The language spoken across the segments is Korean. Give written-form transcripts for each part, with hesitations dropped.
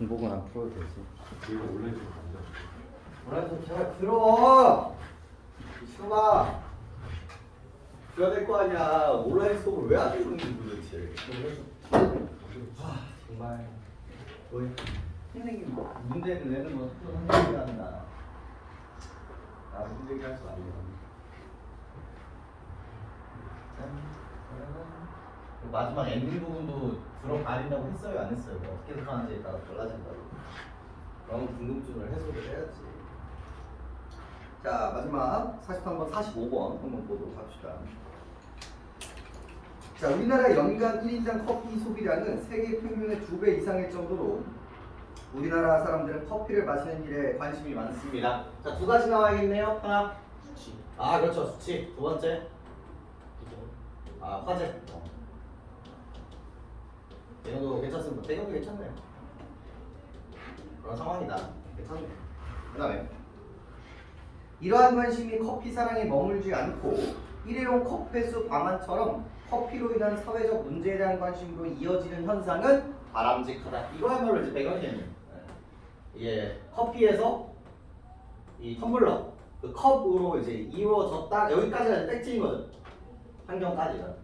중복은 안 풀어도 되지. 이거 온라인 좀 간다. 뭐라 좀 제발 들어. 미친놈아. 들어야 될 거 아니야. 온라인 수업을 왜 하는 건지 도대체. 정말. 너희 선생님 문제를 내는 건 또 선생님이 한다. 나 문제 얘기할 수 아니야. 마지막 엔딩 부분도 들어가린다고 했어요, 안 했어요? 어떻게 들어가는지에 따라 달라진다고. 그런 궁금증을 해소를 해야지. 자, 마지막 43번, 45번 한번 보도록 합시다. 자, 우리나라 연간 1인당 커피 소비량은 세계 평균의 2배 이상일 정도로 우리나라 사람들은 커피를 마시는 일에 관심이 많습니다. 자, 두 가지 나와야겠네요. 하나, 수치. 아 그렇죠, 수치. 두 번째, 아 화재. 배경도 괜찮습니다. 배경도 괜찮네요. 그런 상황이다. 괜찮네요. 그 다음에 이러한 관심이 커피 사랑에 머물지 않고 일회용 컵회수 방안처럼 커피로 인한 사회적 문제에 대한 관심으로 이어지는 현상은 바람직하다. 이거야말로 이제 배경이겠네요. 이게 커피에서 이 텀블러, 그 컵으로 이제 이루어졌다. 여기까지가 팩트인 거죠. 환경까지가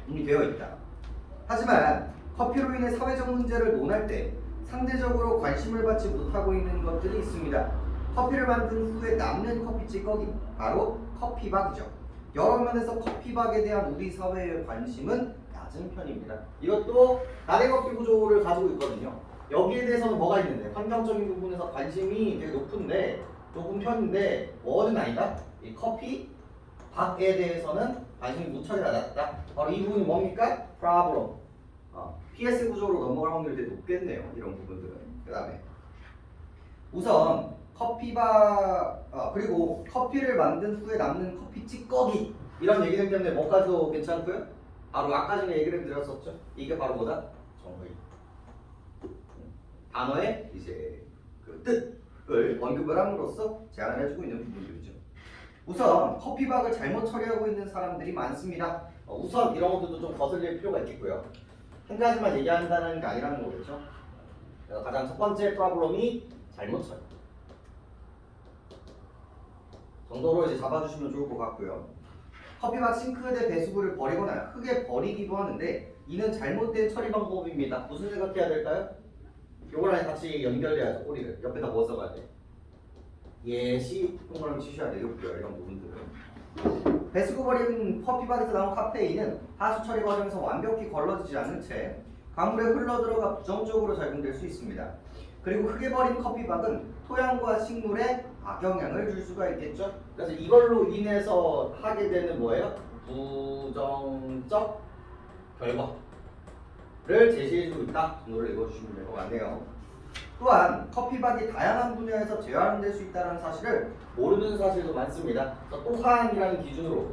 이미 되어 있다. 하지만 커피로 인해 사회적 문제를 논할 때 상대적으로 관심을 받지 못하고 있는 것들이 있습니다. 커피를 만든 후에 남는 커피 찌꺼기, 바로 커피박이죠. 여러 면에서 커피박에 대한 우리 사회의 관심은 낮은 편입니다. 이것도 나래 커피 구조를 가지고 있거든요. 여기에 대해서는 뭐가 있는데 환경적인 부분에서 관심이 되게 높은 편인데 뭐는 아니다. 이 커피 박에 대해서는 관심이 무척이나 낮다. 바로 이 부분이 뭡니까? problem. PS 구조로 넘어갈 확률이 되게 높겠네요. 이런 부분들은. 그 다음에 우선 커피박 그리고 커피를 만든 후에 남는 커피 찌꺼기 이런 얘기들 때문에 뭐까지도 괜찮고요. 바로 아까 전에 얘기를 드렸었죠. 이게 바로 뭐다? 정의. 단어의 이제 그 뜻을 언급을 함으로써 제안을 해주고 있는 부분들이죠. 우선 커피박을 잘못 처리하고 있는 사람들이 많습니다. 우선 이런 것들도 좀 거슬릴 필요가 있겠고요. 한 가지만 얘기한다는 게 아니라는 거겠죠. 그래서 가장 첫 번째 프로블럼이 잘못 처리 정도로 이제 잡아주시면 좋을 것 같고요. 커피박 싱크대 배수구를 버리거나 흙에 버리기도 하는데 이는 잘못된 처리 방법입니다. 무슨 생각해야 될까요? 요거랑 같이 연결해야죠. 꼬리를 옆에다 뭐 써가야 돼? 예시 동그라미 치셔야 되겠고요. 이런 부분들은 배수구 버린 커피박에서 나온 카페인은 하수 처리 과정에서 완벽히 걸러지지 않은 채 강물에 흘러들어가 부정적으로 작용될 수 있습니다. 그리고 흙에 버린 커피박은 토양과 식물에 악영향을 줄 수가 있겠죠. 그래서 이걸로 인해서 하게 되는 뭐예요? 부정적 결과를 제시해주고 있다 정도를 읽어주시면 될 것 같네요. 또한 커피박이 다양한 분야에서 재활용될 수 있다는 사실을 모르는 사실도 많습니다. 또한이라는 기준으로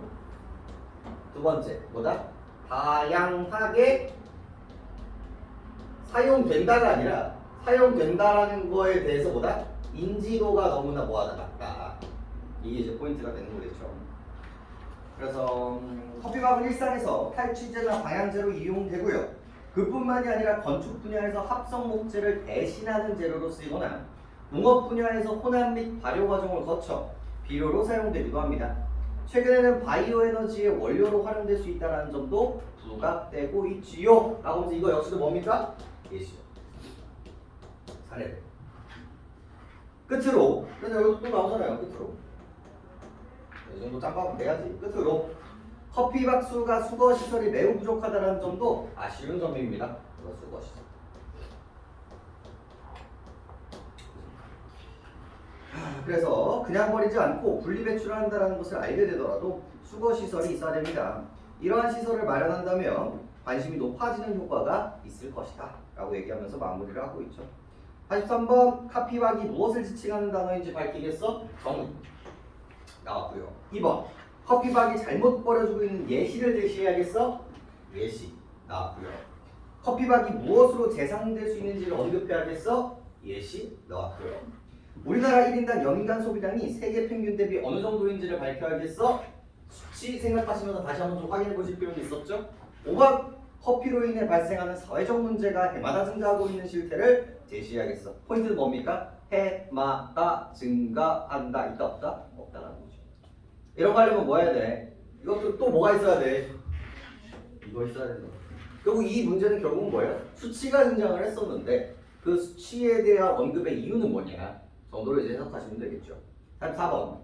두 번째 뭐다? 다양하게 사용된다가 아니라 사용된다라는 거에 대해서 뭐다? 인지도가 너무나 뭐하다 낮다. 이게 이제 포인트가 되는 거겠죠. 그래서 커피박은 일상에서 탈취제나 방향제로 이용되고요. 그뿐만이 아니라 건축 분야에서 합성 목재를 대신하는 재료로 쓰이거나 농업 분야에서 혼합 및 발효 과정을 거쳐 비료로 사용되기도 합니다. 최근에는 바이오 에너지의 원료로 활용될 수 있다는 점도 부각되고 있지요. 라고 하면서 이거 역시도 뭡니까? 예시죠. 사례. 끝으로, 근데 여기 또 나오잖아요. 끝으로. 이 정도 짬밥은 돼야지. 끝으로. 커피박 수가 수거 시설이 매우 부족하다는 점도 아쉬운 점입니다. 수거 시설. 그래서 그냥 버리지 않고 분리 배출한다는 것을 알게 되더라도 수거 시설이 있어야 됩니다. 이러한 시설을 마련한다면 관심이 높아지는 효과가 있을 것이다. 라고 얘기하면서 마무리를 하고 있죠. 83번 커피박이 무엇을 지칭하는 단어인지 밝히겠어? 정의 나왔고요. 2번 커피박이 잘못 버려지고 있는 예시를 제시해야겠어? 예시 나왔고요. 커피박이 무엇으로 재생될 수 있는지를 언급해야겠어? 예시 나왔고요. 우리나라 1인당 연간 소비량이 세계 평균 대비 어느 정도인지를 밝혀야겠어? 수치 생각하시면서 다시 한번 좀 확인해 보실 필요는 있었죠? 5번 커피로 인해 발생하는 사회적 문제가 해마다 증가하고 있는 실태를 제시해야겠어. 포인트는 뭡니까? 해마다 증가한다. 있다 없다? 없다라는 거죠. 이런 거 하려면 뭐 해야 돼? 이것도 또 뭐가 있어야 돼? 이거 있어야 된다. 결국 이 문제는 결국은 뭐예요? 수치가 등장을 했었는데 그 수치에 대한 언급의 이유는 뭐냐 정도로 이제 해석하시면 되겠죠. 다음 4번.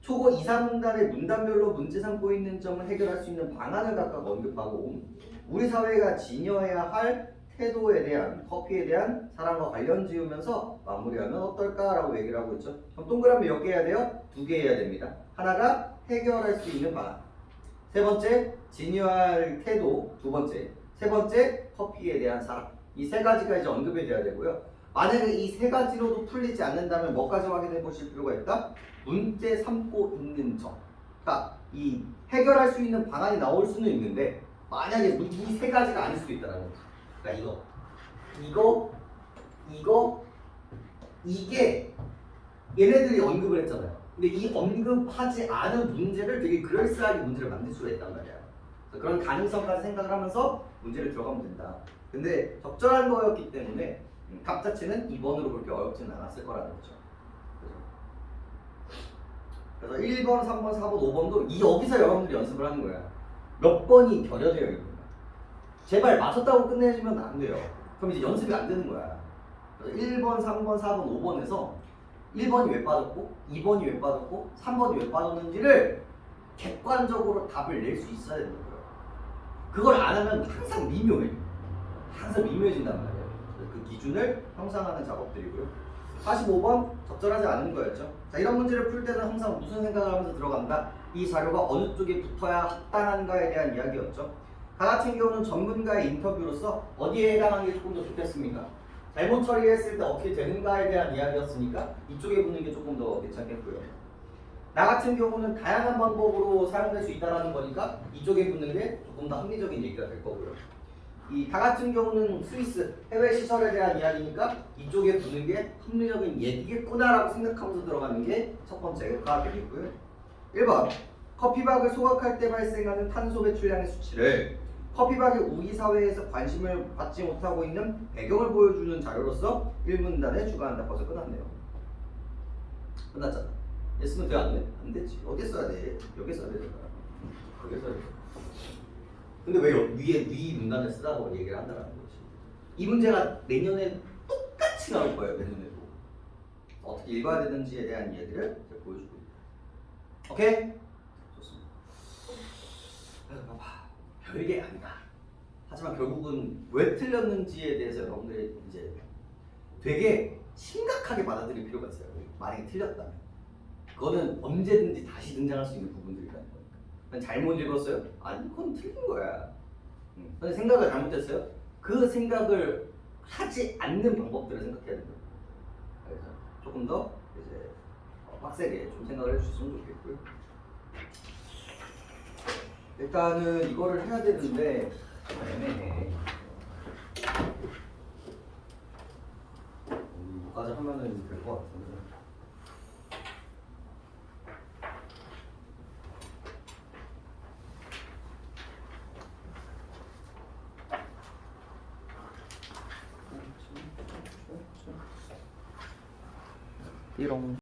초고 2, 3문단의 문단별로 문제 삼고 있는 점을 해결할 수 있는 방안을 각각 언급하고 우리 사회가 지녀야 할 태도에 대한 커피에 대한 사랑과 관련 지으면서 마무리하면 어떨까라고 얘기를 하고 있죠. 그럼 동그라미 몇 개 해야 돼요? 2개 해야 됩니다. 하나가 해결할 수 있는 방안. 세 번째, 지녀야 할 태도. 두 번째, 세 번째, 커피에 대한 사랑. 이 세 가지가 이제 언급이 돼야 되고요. 만약에 이 세 가지로도 풀리지 않는다면 뭐까지 확인해 보실 필요가 있다? 문제 삼고 있는 점. 그러니까 이 해결할 수 있는 방안이 나올 수는 있는데 만약에 이 세 가지가 아닐 수도 있다는 거지. 그러니까 이게 얘네들이 언급을 했잖아요. 근데 이 언급하지 않은 문제를 되게 그럴싸하게 문제를 만들 수가 있단 말이야. 그런 가능성까지 생각을 하면서 문제를 들어가면 된다. 근데 적절한 거였기 때문에 답 자체는 2번으로 그렇게 어렵지는 않았을 거라는 거죠. 그래서 1번, 3번, 4번, 5번도 여기서 여러분들이 연습을 하는 거야. 몇 번이 결여되어 있는 거야. 제발 맞췄다고 끝내주면 안 돼요. 그럼 이제 연습이 안 되는 거야. 그래서 1번, 3번, 4번, 5번에서 1번이 왜 빠졌고 2번이 왜 빠졌고 3번이 왜 빠졌는지를 객관적으로 답을 낼 수 있어야 되는 거예요. 그걸 안 하면 항상 미묘해. 항상 미묘해진단 말이에요. 그 기준을 형성하는 작업들이고요. 45번 적절하지 않은 거였죠. 자, 이런 문제를 풀 때는 항상 무슨 생각을 하면서 들어간다? 이 자료가 어느 쪽에 붙어야 합당한가에 대한 이야기였죠. 다 같은 경우는 전문가의 인터뷰로서 어디에 해당하는 게 조금 더 좋겠습니까? 잘못 처리했을 때 어떻게 되는가에 대한 이야기였으니까 이쪽에 붙는 게 조금 더 괜찮겠고요. 나 같은 경우는 다양한 방법으로 사용될 수 있다는 거니까 이쪽에 붙는 게 조금 더 합리적인 얘기가 될 거고요. 이 다 같은 경우는 스위스 해외 시설에 대한 이야기니까 이쪽에 붙는 게 합리적인 얘기겠구나라고 생각하면서 들어가는 게 첫 번째가 되겠고요. 1번 커피박을 소각할 때 발생하는 탄소 배출량의 수치를 커피박이 우리 사회에서 관심을 받지 못하고 있는 배경을 보여주는 자료로서 1문단에 주관한다. 벌써 끝났네요. 끝났잖아. 했으면 돼? 안 돼? 안 되지. 어디 써야 돼? 여기 써야 되잖아. 여기 써야 돼. 근데 왜 위 문단을 쓰라고 얘기를 한다는 거지. 이 문제가 내년에 똑같이 나올 거예요. 내년에도. 어떻게 읽어야 되는지에 대한 이야기를 제가 보여주고 있다. 오케이? 좋습니다. 그래서 봐봐. 별게 아니다. 하지만 결국은 왜 틀렸는지에 대해서 여러분들이 이제 되게 심각하게 받아들일 필요가 있어요. 만약에 틀렸다면. 그거는 언제든지 다시 등장할 수 있는 부분들이라는 거니까. 잘못 읽었어요? 아니, 그건 틀린 거야. 근데 생각을 잘못했어요? 그 생각을 하지 않는 방법들을 생각해야 된다. 그래서 조금 더 이제 빡세게 좀 생각을 해주셨으면 좋겠고요. 일단은 이거를 해야 되는데 좀 애매해. 이거까지 하면은 될 것 같은데. 띠롱.